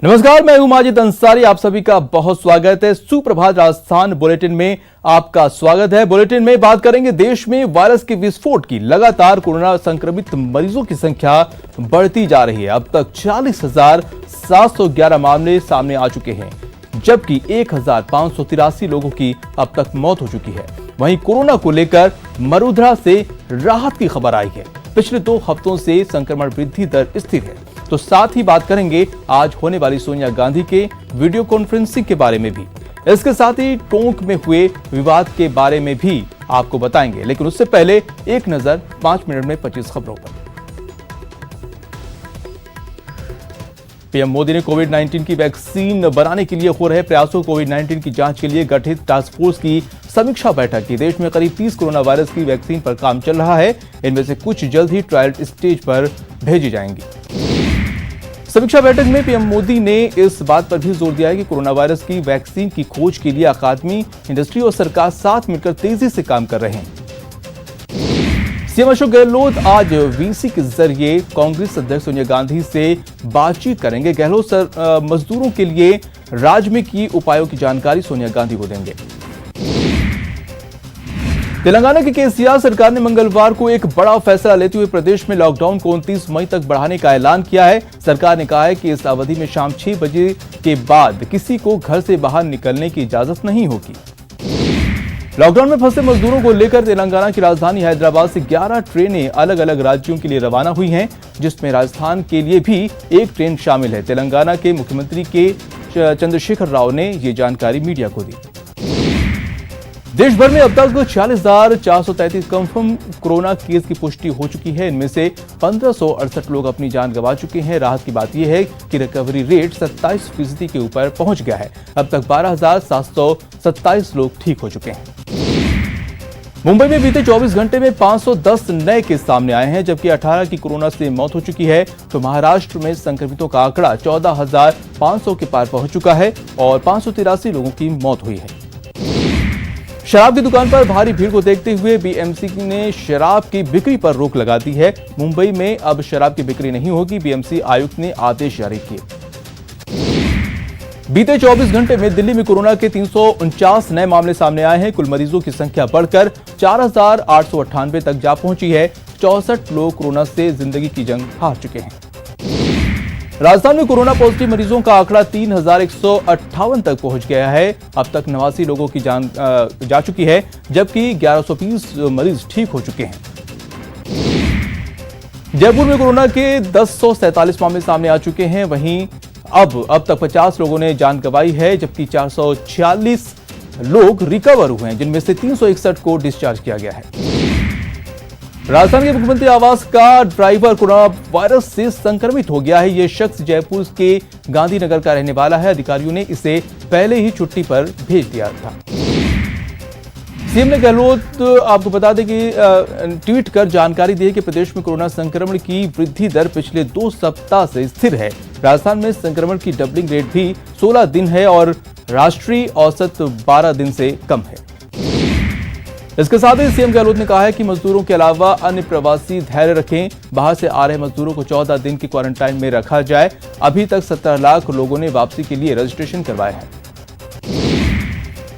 नमस्कार, मैं हूं माजिद अंसारी। आप सभी का बहुत स्वागत है। सुप्रभात राजस्थान बुलेटिन में आपका स्वागत है। बुलेटिन में बात करेंगे देश में वायरस के विस्फोट की। लगातार कोरोना संक्रमित मरीजों की संख्या बढ़ती जा रही है। अब तक 40,711 मामले सामने आ चुके हैं, जबकि 1,583 लोगों की अब तक मौत हो चुकी है। वहीं कोरोना को लेकर मरुधरा से राहत की खबर आई है। पिछले 2 हफ्तों से संक्रमण वृद्धि दर स्थिर है। तो साथ ही बात करेंगे आज होने वाली सोनिया गांधी के वीडियो कॉन्फ्रेंसिंग के बारे में भी। इसके साथ ही टोंक में हुए विवाद के बारे में भी आपको बताएंगे, लेकिन उससे पहले एक नजर 5 मिनट में 25 खबरों पर। पीएम मोदी ने कोविड-19 की वैक्सीन बनाने के लिए हो रहे प्रयासों, कोविड-19 की जांच के लिए गठित टास्क फोर्स की समीक्षा बैठक की। देश में करीब 30 कोरोना वायरस की वैक्सीन पर काम चल रहा है। इनमें से कुछ जल्द ही ट्रायल स्टेज पर भेजी जाएंगी। समीक्षा बैठक में पीएम मोदी ने इस बात पर भी जोर दिया है कि कोरोना वायरस की वैक्सीन की खोज के लिए अकादमी, इंडस्ट्री और सरकार साथ मिलकर तेजी से काम कर रहे हैं। सीएम अशोक गहलोत आज वीसी के जरिए कांग्रेस अध्यक्ष सोनिया गांधी से बातचीत करेंगे। गहलोत मजदूरों के लिए राज्य में की उपायों की जानकारी सोनिया गांधी को देंगे। तेलंगाना की केसीआर सरकार ने मंगलवार को एक बड़ा फैसला लेते हुए प्रदेश में लॉकडाउन को 29 मई तक बढ़ाने का ऐलान किया है। सरकार ने कहा है कि इस अवधि में शाम 6 बजे के बाद किसी को घर से बाहर निकलने की इजाजत नहीं होगी। लॉकडाउन में फंसे मजदूरों को लेकर तेलंगाना की राजधानी हैदराबाद से 11 ट्रेनें अलग अलग राज्यों के लिए रवाना हुई हैं, जिसमें राजस्थान के लिए भी एक ट्रेन शामिल है। तेलंगाना के मुख्यमंत्री के चंद्रशेखर राव ने ये जानकारी मीडिया को दी। देश भर में अब तक 40,433 कंफर्म कोरोना केस की पुष्टि हो चुकी है। इनमें से 1568 लोग अपनी जान गंवा चुके हैं। राहत की बात यह है कि रिकवरी रेट 27% के ऊपर पहुंच गया है। अब तक 12,727 लोग ठीक हो चुके हैं। मुंबई में बीते 24 घंटे में 510 नए केस सामने आए हैं, जबकि 18 की कोरोना से मौत हो चुकी है। तो महाराष्ट्र में संक्रमितों का आंकड़ा 14,500 के पार पहुंच चुका है और 583 लोगों की मौत हुई है। शराब की दुकान पर भारी भीड़ को देखते हुए बीएमसी ने शराब की बिक्री पर रोक लगा दी है। मुंबई में अब शराब की बिक्री नहीं होगी, बीएमसी आयुक्त ने आदेश जारी किए। बीते 24 घंटे में दिल्ली में कोरोना के 349 नए मामले सामने आए हैं। कुल मरीजों की संख्या बढ़कर 4,898 तक जा पहुंची है। 64 लोग कोरोना से जिंदगी की जंग हार चुके हैं। राजस्थान में कोरोना पॉजिटिव मरीजों का आंकड़ा 3,158 तक पहुंच गया है। अब तक 89 लोगों की जान जा चुकी है, जबकि 1120 मरीज ठीक हो चुके हैं। जयपुर में कोरोना के 1047 मामले सामने आ चुके हैं। वहीं अब तक 50 लोगों ने जान गंवाई है, जबकि 446 लोग रिकवर हुए हैं, जिनमें से 361 को डिस्चार्ज किया गया है। राजस्थान के मुख्यमंत्री आवास का ड्राइवर कोरोना वायरस से संक्रमित हो गया है। यह शख्स जयपुर के गांधीनगर का रहने वाला है। अधिकारियों ने इसे पहले ही छुट्टी पर भेज दिया था। सीएम ने गहलोत आपको बता दें कि ट्वीट कर जानकारी दी कि प्रदेश में कोरोना संक्रमण की वृद्धि दर पिछले 2 सप्ताह से स्थिर है। राजस्थान में संक्रमण की डबलिंग रेट भी 16 दिन है और राष्ट्रीय औसत 12 दिन से कम है। इसके साथ ही सीएम गहलोत ने कहा है कि मजदूरों के अलावा अन्य प्रवासी धैर्य रखें। बाहर से आ रहे मजदूरों को 14 दिन की क्वारंटाइन में रखा जाए। अभी तक 17 लाख लोगों ने वापसी के लिए रजिस्ट्रेशन करवाया है।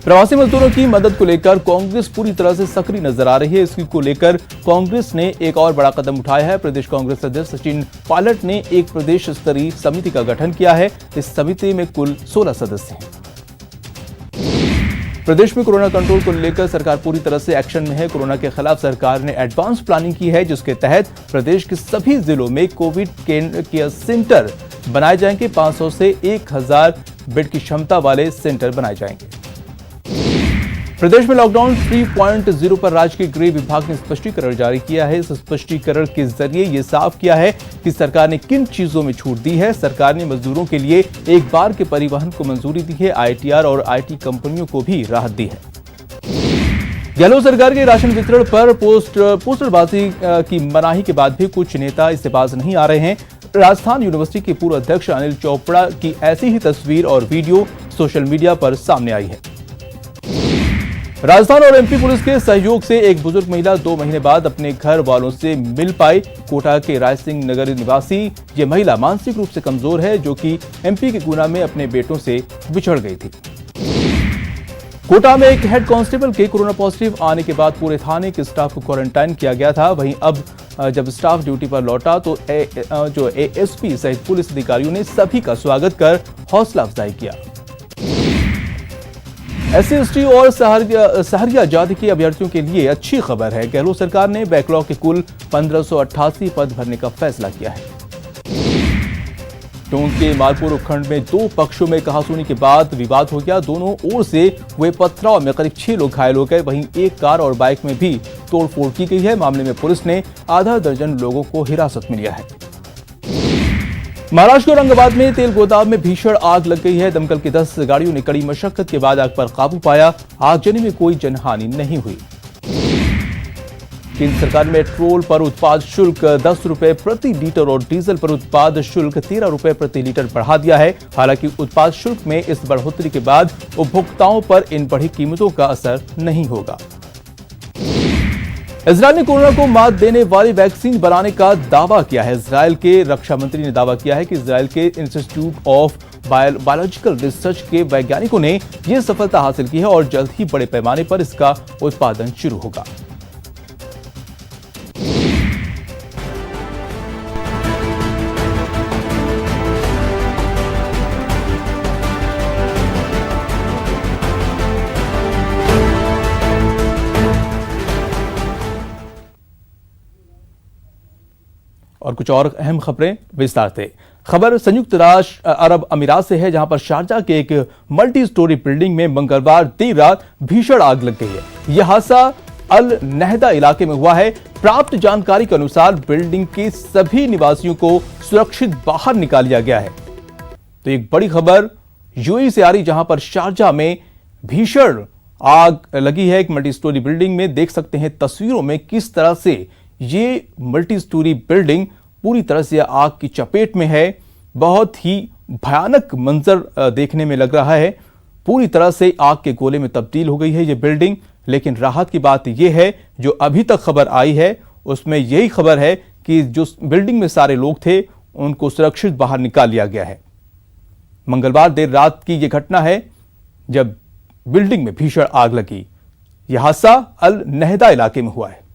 प्रवासी मजदूरों की मदद को लेकर कांग्रेस पूरी तरह से सक्रिय नजर आ रही है। इसकी को लेकर कांग्रेस ने एक और बड़ा कदम उठाया है। प्रदेश कांग्रेस अध्यक्ष सचिन पायलट ने एक प्रदेश स्तरीय समिति का गठन किया है। इस समिति में कुल 16 सदस्य हैं। प्रदेश में कोरोना कंट्रोल को लेकर सरकार पूरी तरह से एक्शन में है। कोरोना के खिलाफ सरकार ने एडवांस प्लानिंग की है, जिसके तहत प्रदेश के सभी जिलों में कोविड केयर सेंटर बनाए जाएंगे। 500 से 1000 बेड की क्षमता वाले सेंटर बनाए जाएंगे। प्रदेश में लॉकडाउन 3.0 पर राज्य के गृह विभाग ने स्पष्टीकरण जारी किया है। इस स्पष्टीकरण के जरिए यह साफ किया है कि सरकार ने किन चीजों में छूट दी है। सरकार ने मजदूरों के लिए एक बार के परिवहन को मंजूरी दी है। आईटीआर और आईटी कंपनियों को भी राहत दी है। गहलोत सरकार के राशन वितरण पर पोस्टरबाजी की मनाही के बाद भी कुछ नेता इससे बाज नहीं आ रहे हैं। राजस्थान यूनिवर्सिटी के पूर्व अध्यक्ष अनिल चोपड़ा की ऐसी ही तस्वीर और वीडियो सोशल मीडिया पर सामने आई है। राजस्थान और एमपी पुलिस के सहयोग से एक बुजुर्ग महिला 2 महीने बाद अपने घर वालों से मिल पाई। कोटा के रायसिंह नगर निवासी ये महिला मानसिक रूप से कमजोर है, जो कि एमपी के गुना में अपने बेटों से बिछड़ गई थी। कोटा में एक हेड कांस्टेबल के कोरोना पॉजिटिव आने के बाद पूरे थाने के स्टाफ को क्वारंटाइन किया गया था। वहीं अब जब स्टाफ ड्यूटी पर लौटा तो जो एएसपी सहित पुलिस अधिकारियों ने सभी का स्वागत कर हौसला अफजाई किया। SC/ST और सहरिया जाति के अभ्यर्थियों के लिए अच्छी खबर है। गहलोत सरकार ने बैकलॉग के कुल 1588 पद भरने का फैसला किया है। टोंक के मालपुर उपखंड में 2 पक्षों में कहासुनी के बाद विवाद हो गया। दोनों ओर से हुए पथराव में करीब 6 लोग घायल हो गए। वहीं एक कार और बाइक में भी तोड़फोड़ की गई है। मामले में पुलिस ने आधा दर्जन लोगों को हिरासत में लिया है। महाराष्ट्र के औरंगाबाद में तेल गोदाम में भीषण आग लग गई है। दमकल की 10 गाड़ियों ने कड़ी मशक्कत के बाद आग पर काबू पाया। आगजनी में कोई जनहानि नहीं हुई। केंद्र सरकार ने पेट्रोल पर उत्पाद शुल्क 10 रुपए प्रति लीटर और डीजल पर उत्पाद शुल्क 13 रुपए प्रति लीटर बढ़ा दिया है। हालांकि उत्पाद शुल्क में इस बढ़ोतरी के बाद उपभोक्ताओं पर इन बढ़ी कीमतों का असर नहीं होगा। इजरायल ने कोरोना को मात देने वाली वैक्सीन बनाने का दावा किया है। इजरायल के रक्षा मंत्री ने दावा किया है कि इजरायल के इंस्टीट्यूट ऑफ बायोलॉजिकल रिसर्च के वैज्ञानिकों ने यह सफलता हासिल की है और जल्द ही बड़े पैमाने पर इसका उत्पादन शुरू होगा। और कुछ और अहम खबरें विस्तार से। खबर संयुक्त राष्ट्र अरब अमीरात से है, जहां पर शारजा के एक मल्टी स्टोरी बिल्डिंग में मंगलवार देर रात भीषण आग लग गई है। यह हादसा अल नहदा इलाके में हुआ है। प्राप्त जानकारी के अनुसार बिल्डिंग के सभी निवासियों को सुरक्षित बाहर निकाल लिया गया है। तो एक बड़ी खबर यूएई से आ रही, जहां पर शारजा में भीषण आग लगी है। एक मल्टी स्टोरी बिल्डिंग में देख सकते हैं तस्वीरों में किस तरह से ये मल्टी स्टोरी बिल्डिंग पूरी तरह से आग की चपेट में है। बहुत ही भयानक मंजर देखने में लग रहा है। पूरी तरह से आग के गोले में तब्दील हो गई है ये बिल्डिंग। लेकिन राहत की बात यह है, जो अभी तक खबर आई है उसमें यही खबर है कि जो बिल्डिंग में सारे लोग थे उनको सुरक्षित बाहर निकाल लिया गया है। मंगलवार देर रात की यह घटना है जब बिल्डिंग में भीषण आग लगी। यह हादसा अल नहदा इलाके में हुआ है।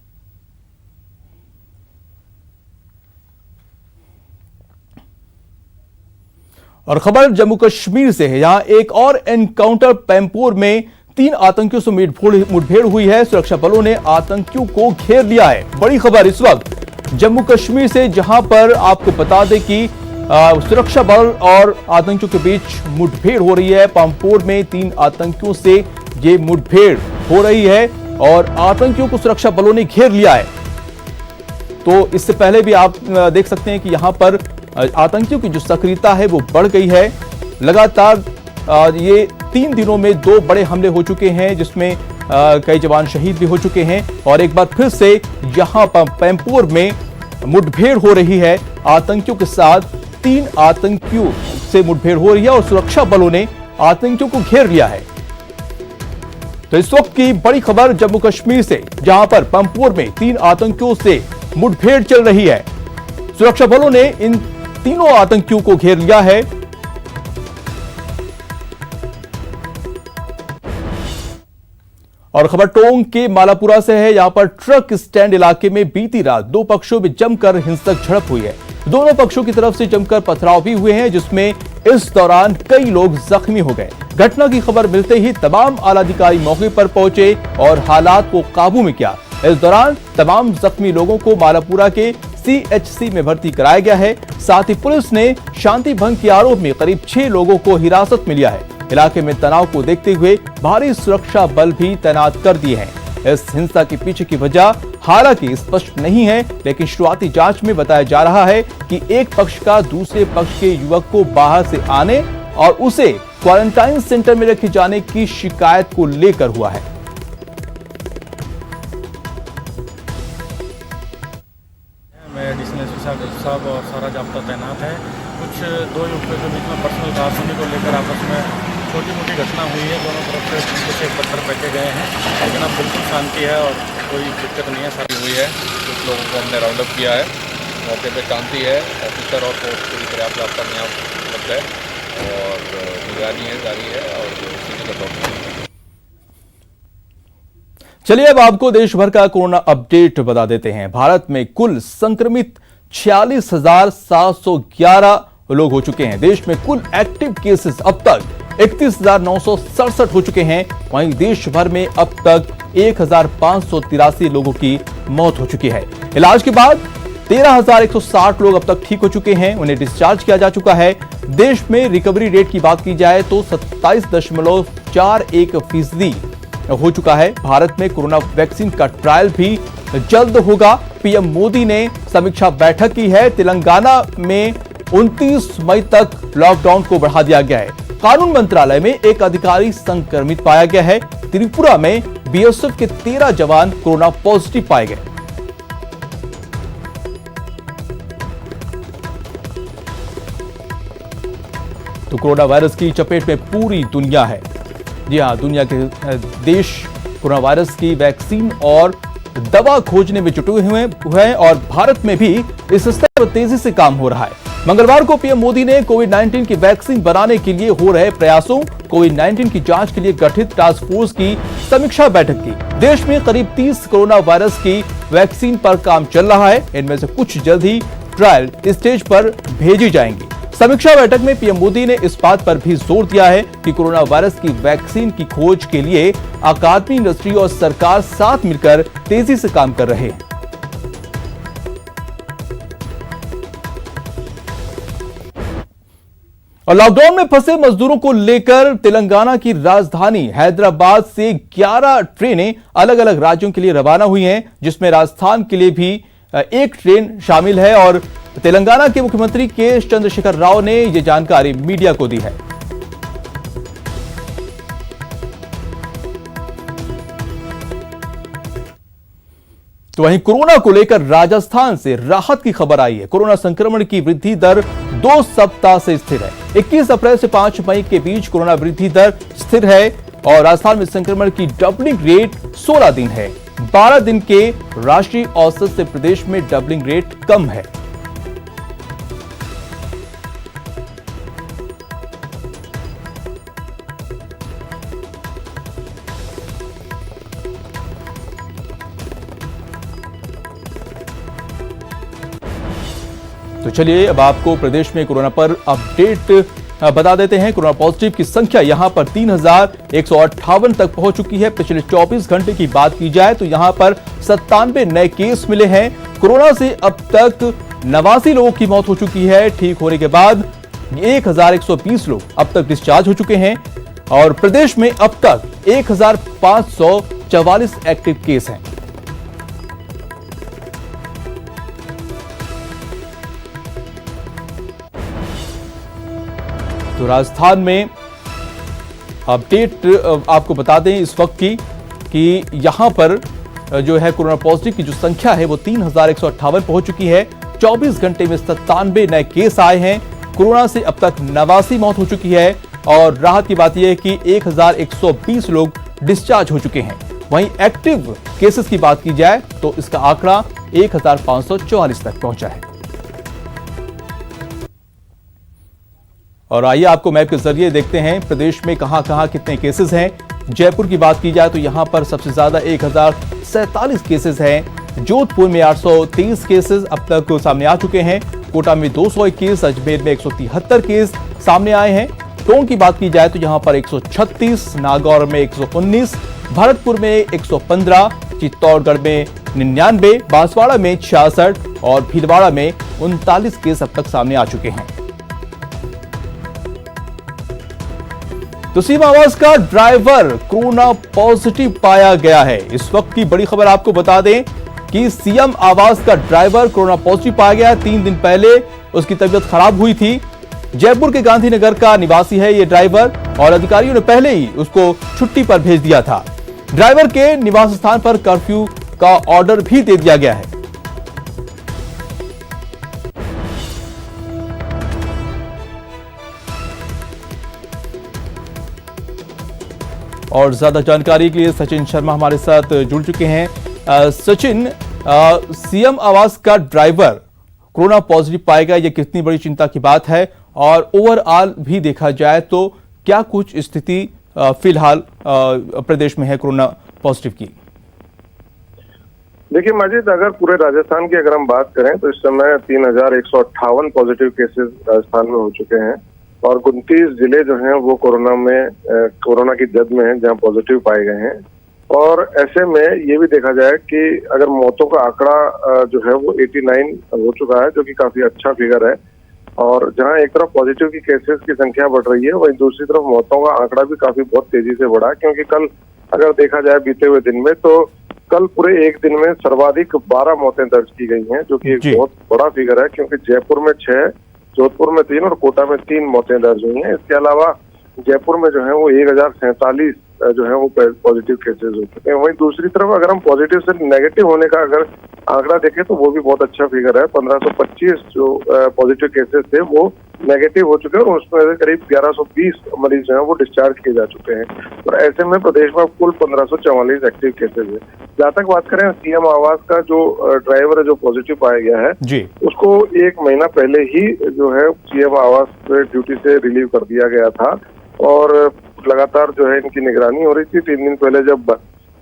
और खबर जम्मू कश्मीर से है। यहां एक और एनकाउंटर पैंपोर में 3 आतंकियों से मुठभेड़ हुई है। सुरक्षा बलों ने आतंकियों को घेर लिया है। बड़ी खबर इस वक्त जम्मू कश्मीर से, जहां पर आपको बता दें कि सुरक्षा बल और आतंकियों के बीच मुठभेड़ हो रही है। पैंपोर में 3 आतंकियों से ये मुठभेड़ हो रही है और आतंकियों को सुरक्षा बलों ने घेर लिया है। तो इससे पहले भी आप देख सकते हैं कि यहां पर आतंकियों की जो सक्रियता है वो बढ़ गई है। लगातार ये 3 दिनों में 2 बड़े हमले हो चुके हैं, जिसमें कई जवान शहीद भी हो चुके हैं। और एक बार फिर से यहां पर पैंपोर में मुठभेड़ हो रही है आतंकियों के साथ। 3 आतंकियों से मुठभेड़ हो रही है और सुरक्षा बलों ने आतंकियों को घेर लिया है। तो इस वक्त की बड़ी खबर जम्मू कश्मीर से, जहां पर पैंपोर में 3 आतंकियों से मुठभेड़ चल रही है। सुरक्षा बलों ने इन तीनों आतंकियों को घेर लिया है। और खबर टोंक के मालापुरा से है। यहां पर ट्रक स्टैंड इलाके में बीती रात 2 पक्षों में जमकर हिंसक झड़प हुई है। दोनों पक्षों की तरफ से जमकर पथराव भी हुए हैं, जिसमें इस दौरान कई लोग जख्मी हो गए। घटना की खबर मिलते ही तमाम आला अधिकारी मौके पर पहुंचे और हालात को काबू में किया। इस दौरान तमाम जख्मी लोगों को मालापुरा के CHC में भर्ती कराया गया है। साथ ही पुलिस ने शांति भंग के आरोप में करीब 6 लोगों को हिरासत में लिया है। इलाके में तनाव को देखते हुए भारी सुरक्षा बल भी तैनात कर दिए हैं। इस हिंसा के पीछे की वजह हालांकि स्पष्ट नहीं है, लेकिन शुरुआती जांच में बताया जा रहा है कि एक पक्ष का दूसरे पक्ष के युवक को बाहर से आने और उसे क्वारंटाइन सेंटर में रखे जाने की शिकायत को लेकर हुआ है। एडिशनल एसपी साहब और सारा जाब्ता तैनात है। कुछ 2 युवकों के बीच में पर्सनल राजनीति को लेकर आपस में छोटी मोटी घटना हुई है, दोनों तरफ से पत्थर फेंके गए हैं, लेकिन अब बिल्कुल शांति है और कोई दिक्कत नहीं है। शांति हुई है, कुछ लोगों को हमने राउंड अप किया है, मौके पे शांति है। ऑफिसर और फोर्स पूरी पर्याप्त मात्रा में यहाँ उपलब्ध है और निगरानी है जारी है और स्थिति का टॉप। चलिए अब आपको देश भर का कोरोना अपडेट बता देते हैं। भारत में कुल संक्रमित 46,711 लोग हो चुके हैं। देश में कुल एक्टिव केसेस अब तक 31,967 हो चुके हैं। वहीं देश भर में अब तक 1,583 लोगों की मौत हो चुकी है। इलाज के बाद 13,160 लोग अब तक ठीक हो चुके हैं, उन्हें डिस्चार्ज किया जा चुका है। देश में रिकवरी रेट की बात की जाए तो 27.41% हो चुका है। भारत में कोरोना वैक्सीन का ट्रायल भी जल्द होगा। पीएम मोदी ने समीक्षा बैठक की है। तेलंगाना में 29 मई तक लॉकडाउन को बढ़ा दिया गया है। कानून मंत्रालय में एक अधिकारी संक्रमित पाया गया है। त्रिपुरा में बीएसएफ के 13 जवान कोरोना पॉजिटिव पाए गए। तो कोरोना वायरस की चपेट में पूरी दुनिया है। जी हां, दुनिया के देश कोरोना वायरस की वैक्सीन और दवा खोजने में जुटे हुए हैं और भारत में भी इस स्तर पर तेजी से काम हो रहा है। मंगलवार को पीएम मोदी ने कोविड-19 की वैक्सीन बनाने के लिए हो रहे प्रयासों, कोविड-19 की जांच के लिए गठित टास्क फोर्स की समीक्षा बैठक की। देश में करीब 30 कोरोना वायरस की वैक्सीन पर काम चल रहा है। इनमें से कुछ जल्द ही ट्रायल स्टेज पर भेजी जाएंगी। समीक्षा बैठक में पीएम मोदी ने इस बात पर भी जोर दिया है कि कोरोना वायरस की वैक्सीन की खोज के लिए अकादमी, इंडस्ट्री और सरकार साथ मिलकर तेजी से काम कर रहे हैं। और लॉकडाउन में फंसे मजदूरों को लेकर तेलंगाना की राजधानी हैदराबाद से 11 ट्रेनें अलग अलग राज्यों के लिए रवाना हुई हैं, जिसमें राजस्थान के लिए भी एक ट्रेन शामिल है। और तेलंगाना के मुख्यमंत्री के चंद्रशेखर राव ने यह जानकारी मीडिया को दी है। तो वहीं कोरोना को लेकर राजस्थान से राहत की खबर आई है। कोरोना संक्रमण की वृद्धि दर 2 सप्ताह से स्थिर है। 21 अप्रैल से 5 मई के बीच कोरोना वृद्धि दर स्थिर है और राजस्थान में संक्रमण की डबलिंग रेट 16 दिन है। 12 दिन के राष्ट्रीय औसत से प्रदेश में डबलिंग रेट कम है। तो चलिए अब आपको प्रदेश में कोरोना पर अपडेट बता देते हैं। कोरोना पॉजिटिव की संख्या यहां पर 3,158 तक पहुंच चुकी है। पिछले 24 घंटे की बात की जाए तो यहां पर 97 नए केस मिले हैं। कोरोना से अब तक 89 लोगों की मौत हो चुकी है। ठीक होने के बाद 1,120 लोग अब तक डिस्चार्ज हो चुके हैं और प्रदेश में अब तक 1,544 एक्टिव केस हैं। तो राजस्थान में अपडेट आपको बता दें इस वक्त की कि यहां पर जो है कोरोना पॉजिटिव की जो संख्या है वो 3,158 पहुंच चुकी है। 24 घंटे में 97 नए केस आए हैं। कोरोना से अब तक 89 मौत हो चुकी है और राहत की बात यह है कि 1,120 लोग डिस्चार्ज हो चुके हैं। वहीं एक्टिव केसेस की बात की जाए तो इसका आंकड़ा 1,544 तक पहुंचा है। और आइए आपको मैप के जरिए देखते हैं प्रदेश में कहां-कहां कितने केसेस हैं। जयपुर की बात की जाए तो यहां पर सबसे ज्यादा 1,047 केसेस हैं। जोधपुर में 823 केसेस अब तक सामने आ चुके हैं। कोटा में 221, अजमेर में 173 केस सामने आए हैं। टोंक की बात की जाए तो यहां पर 136, नागौर में 119, भरतपुर में 115, चित्तौड़गढ़ में 99, बांसवाड़ा में 66 और भीलवाड़ा में 39 केस अब तक सामने आ चुके हैं। तो सीमा आवास का ड्राइवर कोरोना पॉजिटिव पाया गया है। इस वक्त की बड़ी खबर आपको बता दें कि सीएम आवास का ड्राइवर कोरोना पॉजिटिव पाया गया। 3 दिन पहले उसकी तबीयत खराब हुई थी। जयपुर के गांधीनगर का निवासी है ये ड्राइवर और अधिकारियों ने पहले ही उसको छुट्टी पर भेज दिया था। ड्राइवर के निवास स्थान पर कर्फ्यू का ऑर्डर भी दे दिया गया है। और ज्यादा जानकारी के लिए सचिन शर्मा हमारे साथ जुड़ चुके हैं। सचिन, सीएम आवास का ड्राइवर कोरोना पॉजिटिव पाएगा, ये कितनी बड़ी चिंता की बात है? और ओवरऑल भी देखा जाए तो क्या कुछ स्थिति फिलहाल प्रदेश में है कोरोना पॉजिटिव की? देखिए माजिद, अगर पूरे राजस्थान की अगर हम बात करें तो इस समय 3158 पॉजिटिव केसेस राजस्थान में हो चुके हैं और 29 जिले जो हैं वो कोरोना की जद में हैं जहां पॉजिटिव पाए गए हैं। और ऐसे में ये भी देखा जाए कि अगर मौतों का आंकड़ा जो है वो 89 हो चुका है, जो कि काफी अच्छा फिगर है। और जहां एक तरफ पॉजिटिव की केसेस की संख्या बढ़ रही है, वहीं दूसरी तरफ मौतों का आंकड़ा भी काफी बहुत तेजी से बढ़ा, क्योंकि कल अगर देखा जाए बीते हुए दिन में तो कल पूरे एक दिन में सर्वाधिक 12 मौतें दर्ज की गई हैं, जो कि एक बहुत बड़ा फिगर है, क्योंकि जयपुर में 6, जोधपुर में 3 और कोटा में 3 मौतें दर्ज हुई हैं। इसके अलावा जयपुर में जो है वो 1047 जो है वो पॉजिटिव केसेस हो चुके हैं। वहीं दूसरी तरफ अगर हम पॉजिटिव से नेगेटिव होने का अगर आंकड़ा देखें तो वो भी बहुत अच्छा फिगर है। 1525 जो पॉजिटिव केसेस थे वो नेगेटिव हो चुके हैं और उसमें से करीब 1120 मरीज जो है वो डिस्चार्ज किए जा चुके हैं। और ऐसे में प्रदेश में कुल 1544 एक्टिव केसेस है। जहाँ तक बात करें सीएम आवास का जो ड्राइवर है जो पॉजिटिव पाया गया है जी, उसको 1 महीना पहले ही जो है सीएम आवास ड्यूटी से रिलीव कर दिया गया था और लगातार जो है इनकी निगरानी हो रही थी। 3 दिन पहले जब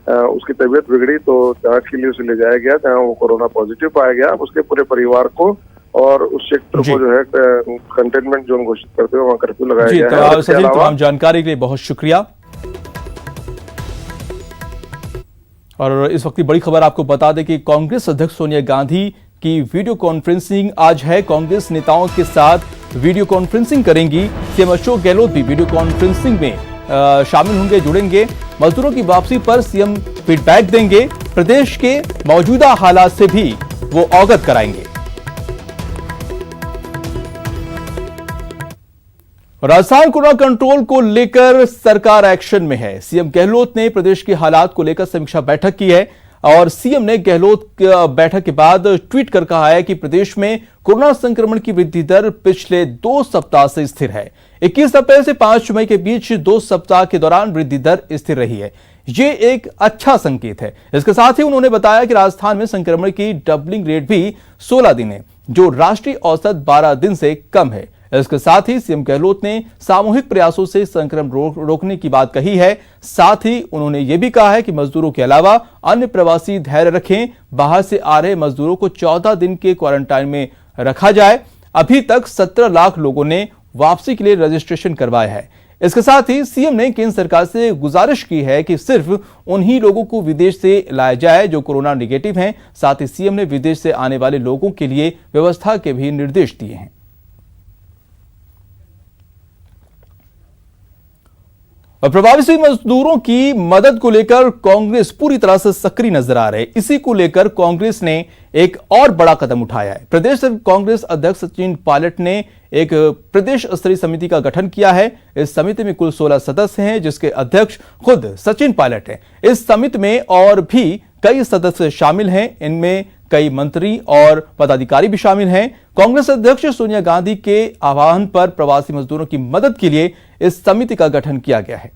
उसकी तबीयत बिगड़ी तो जांच के लिए उसे ले जाया गया, जहां वो कोरोना पॉजिटिव पाया गया। उसके पूरे परिवार को और उस क्षेत्र को जो है कंटेनमेंट जोन घोषित करते हुए वहां कर्फ्यू लगाया गया है। सचिन, तमाम जानकारी के लिए बहुत शुक्रिया। और इस वक्त की बड़ी खबर आपको बता दें कि कांग्रेस अध्यक्ष सोनिया गांधी की वीडियो कॉन्फ्रेंसिंग आज है। कांग्रेस नेताओं के साथ वीडियो कॉन्फ्रेंसिंग करेंगी सीएम अशोक गहलोत भी वीडियो कॉन्फ्रेंसिंग में शामिल होंगे, जुड़ेंगे। मजदूरों की वापसी पर सीएम फीडबैक देंगे, प्रदेश के मौजूदा हालात से भी वो अवगत कराएंगे। राजस्थान कोरोना कंट्रोल को लेकर सरकार एक्शन में है। सीएम गहलोत ने प्रदेश के हालात को लेकर समीक्षा बैठक की है और सीएम ने गहलोत बैठक के बाद ट्वीट कर कहा है कि प्रदेश में कोरोना संक्रमण की वृद्धि दर पिछले 2 सप्ताह से स्थिर है। 21 अप्रैल से 5 मई के बीच 2 सप्ताह के दौरान वृद्धि दर स्थिर रही है। ये एक अच्छा संकेत है। इसके साथ ही उन्होंने बताया कि राजस्थान में संक्रमण की डबलिंग रेट भी 16 दिन है, जो राष्ट्रीय औसत 12 दिन से कम है। इसके साथ ही सीएम गहलोत ने सामूहिक प्रयासों से संक्रमण रोकने की बात कही है। साथ ही उन्होंने यह भी कहा है कि मजदूरों के अलावा अन्य प्रवासी धैर्य रखें। बाहर से आ रहे मजदूरों को 14 दिन के क्वारंटाइन में रखा जाए। अभी तक 17 लाख लोगों ने वापसी के लिए रजिस्ट्रेशन करवाया है। इसके साथ ही सीएम ने केंद्र सरकार से गुजारिश की है कि सिर्फ उन्हीं लोगों को विदेश से लाया जाए जो कोरोना निगेटिव हैं। साथ ही सीएम ने विदेश से आने वाले लोगों के लिए व्यवस्था के भी निर्देश दिए हैं। और प्रभावित मजदूरों की मदद को लेकर कांग्रेस पूरी तरह से सक्रिय नजर आ रही है। इसी को लेकर कांग्रेस ने एक और बड़ा कदम उठाया है। प्रदेश कांग्रेस अध्यक्ष सचिन पायलट ने एक प्रदेश स्तरीय समिति का गठन किया है। इस समिति में कुल 16 सदस्य हैं, जिसके अध्यक्ष खुद सचिन पायलट हैं। इस समिति में और भी कई सदस्य शामिल हैं, इनमें कई मंत्री और पदाधिकारी भी शामिल हैं। कांग्रेस अध्यक्ष सोनिया गांधी के आह्वान पर प्रवासी मजदूरों की मदद के लिए इस समिति का गठन किया गया है।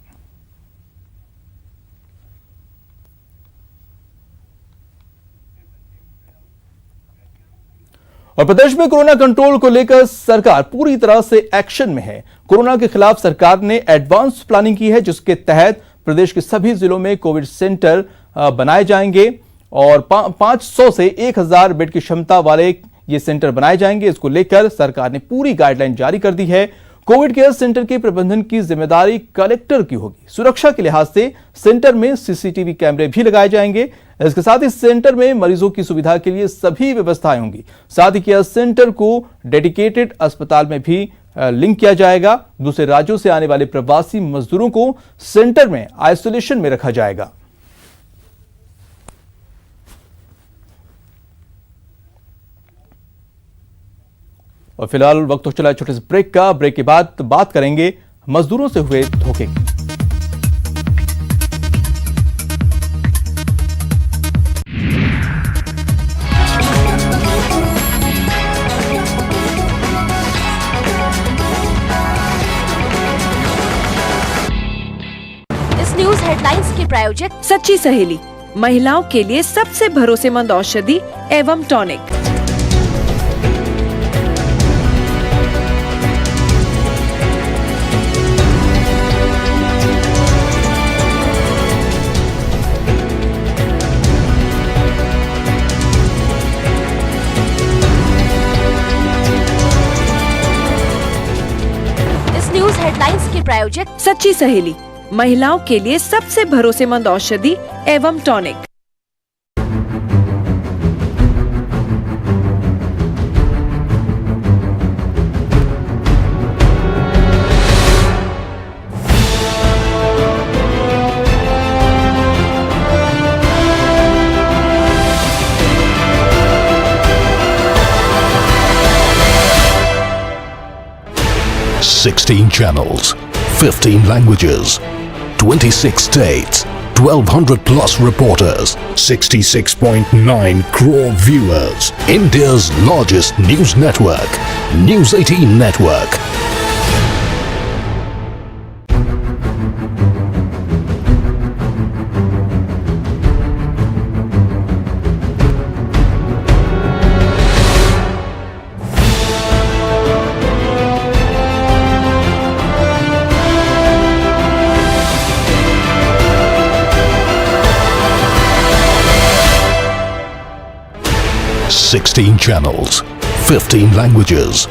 और प्रदेश में कोरोना कंट्रोल को लेकर सरकार पूरी तरह से एक्शन में है। कोरोना के खिलाफ सरकार ने एडवांस प्लानिंग की है, जिसके तहत प्रदेश के सभी जिलों में कोविड सेंटर बनाए जाएंगे और 500 से 1000 बेड की क्षमता वाले ये सेंटर बनाए जाएंगे। इसको लेकर सरकार ने पूरी गाइडलाइन जारी कर दी है। कोविड केयर सेंटर के प्रबंधन की जिम्मेदारी कलेक्टर की होगी। सुरक्षा के लिहाज से सेंटर में सीसीटीवी कैमरे भी लगाए जाएंगे। इसके साथ ही सेंटर में मरीजों की सुविधा के लिए सभी व्यवस्थाएं होंगी। साथ ही केयर सेंटर को डेडिकेटेड अस्पताल में भी लिंक किया जाएगा। दूसरे राज्यों से आने वाले प्रवासी मजदूरों को सेंटर में आइसोलेशन में रखा जाएगा। और फिलहाल वक्त तो चला छोटे से ब्रेक का। ब्रेक के बाद बात करेंगे मजदूरों से हुए धोखे की। इस न्यूज के प्रायोजक सच्ची सहेली, महिलाओं के लिए सबसे भरोसेमंद औषधि एवं टॉनिक। न्यूज हेडलाइंस के प्रायोजक सच्ची सहेली, महिलाओं के लिए सबसे भरोसेमंद औषधि एवं tonic. Sixteen channels, 15 languages, 26 states, 1200 plus reporters, 66.9 crore viewers. India's largest news network, News 18 Network. Sixteen channels, 15 languages,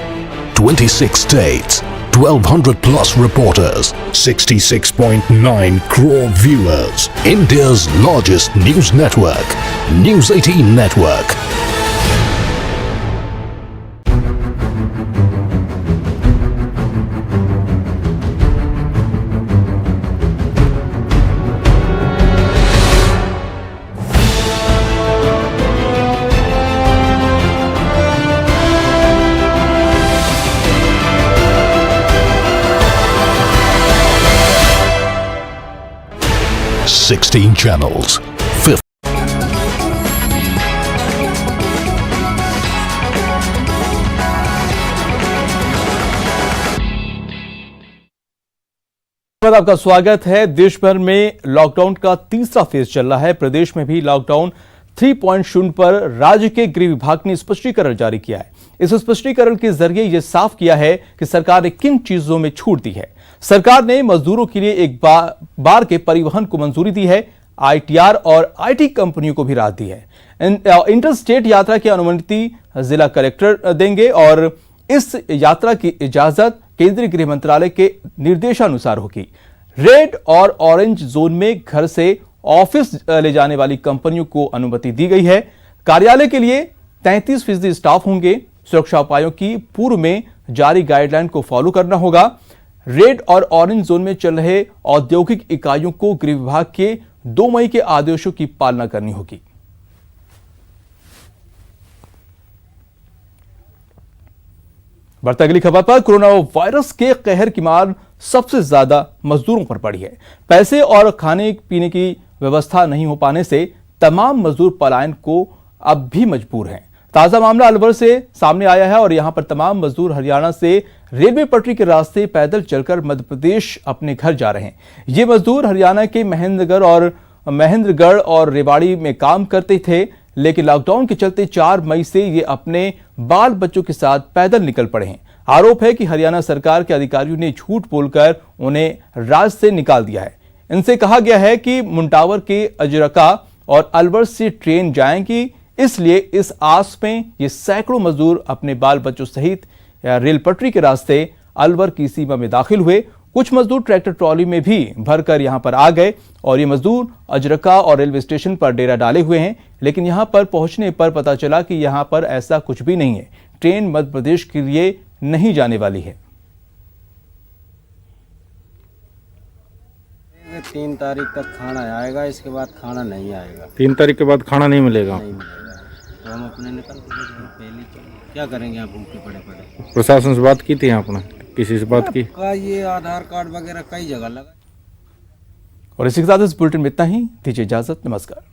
26 states, 1200 plus reporters, 66.9 crore viewers. India's largest news network, News 18 Network. Sixteen channels, 15 आपका स्वागत है। देश भर में lockdown का तीसरा phase चल रहा है। प्रदेश में भी लॉकडाउन 3.0 पर राज्य के गृह विभाग ने स्पष्टीकरण जारी किया है। इस स्पष्टीकरण के जरिए यह साफ किया है कि सरकार ने किन चीजों में छूट दी है। सरकार ने मजदूरों के लिए एक बार के परिवहन को मंजूरी दी है। आईटीआर और आईटी कंपनियों को भी राहत दी है। इंटर स्टेट यात्रा की अनुमति जिला कलेक्टर देंगे और इस यात्रा की इजाजत केंद्रीय गृह मंत्रालय के निर्देशानुसार होगी। रेड और ऑरेंज जोन में घर से ऑफिस ले जाने वाली कंपनियों को अनुमति दी गई है। कार्यालय के लिए 33% स्टाफ होंगे। सुरक्षा उपायों की पूर्व में जारी गाइडलाइन को फॉलो करना होगा। रेड और ऑरेंज जोन में चल रहे औद्योगिक इकाइयों को गृह विभाग के 2 मई के आदेशों की पालना करनी होगी। बढ़ते अगली खबर पर। कोरोना वायरस के कहर की मार सबसे ज्यादा मजदूरों पर पड़ी है। पैसे और खाने पीने की व्यवस्था नहीं हो पाने से तमाम मजदूर पलायन को अब भी मजबूर हैं। ताजा मामला अलवर से सामने आया है और यहां पर तमाम मजदूर हरियाणा से रेलवे पटरी के रास्ते पैदल चलकर मध्य प्रदेश अपने घर जा रहे हैं। ये मजदूर हरियाणा के महेंद्रगढ़ और रेवाड़ी में काम करते थे, लेकिन लॉकडाउन के चलते 4 मई से ये अपने बाल बच्चों के साथ पैदल निकल पड़े हैं। आरोप है कि हरियाणा सरकार के अधिकारियों ने झूठ बोलकर उन्हें राज्य से निकाल दिया है। इनसे कहा गया है कि मुंटावर के अजरका और अलवर से ट्रेन जाएंगी, इसलिए इस आस में ये सैकड़ों मजदूर अपने बाल बच्चों सहित रेल पटरी के रास्ते अलवर की सीमा में दाखिल हुए। कुछ मजदूर ट्रैक्टर ट्रॉली में भी भरकर यहां पर आ गए और ये मजदूर अजरका और रेलवे स्टेशन पर डेरा डाले हुए हैं। लेकिन यहां पर पहुंचने पर पता चला कि यहां पर ऐसा कुछ भी नहीं है। ट्रेन मध्य प्रदेश के लिए नहीं जाने वाली है। 3 तारीख तक खाना आएगा, इसके बाद खाना नहीं आएगा। 3 तारीख के बाद खाना नहीं मिलेगा। नहीं मिलेगा तो हम अपने निकल पहले क्या करेंगे, यहाँ भूखे पड़े पड़े। प्रशासन से बात की थी आपने, किसी से बात की? का ये आधार कार्ड वगैरह कई जगह लगा। और इसी के साथ इस बुलेटिन में इतना ही। दीजिए इजाजत, नमस्कार।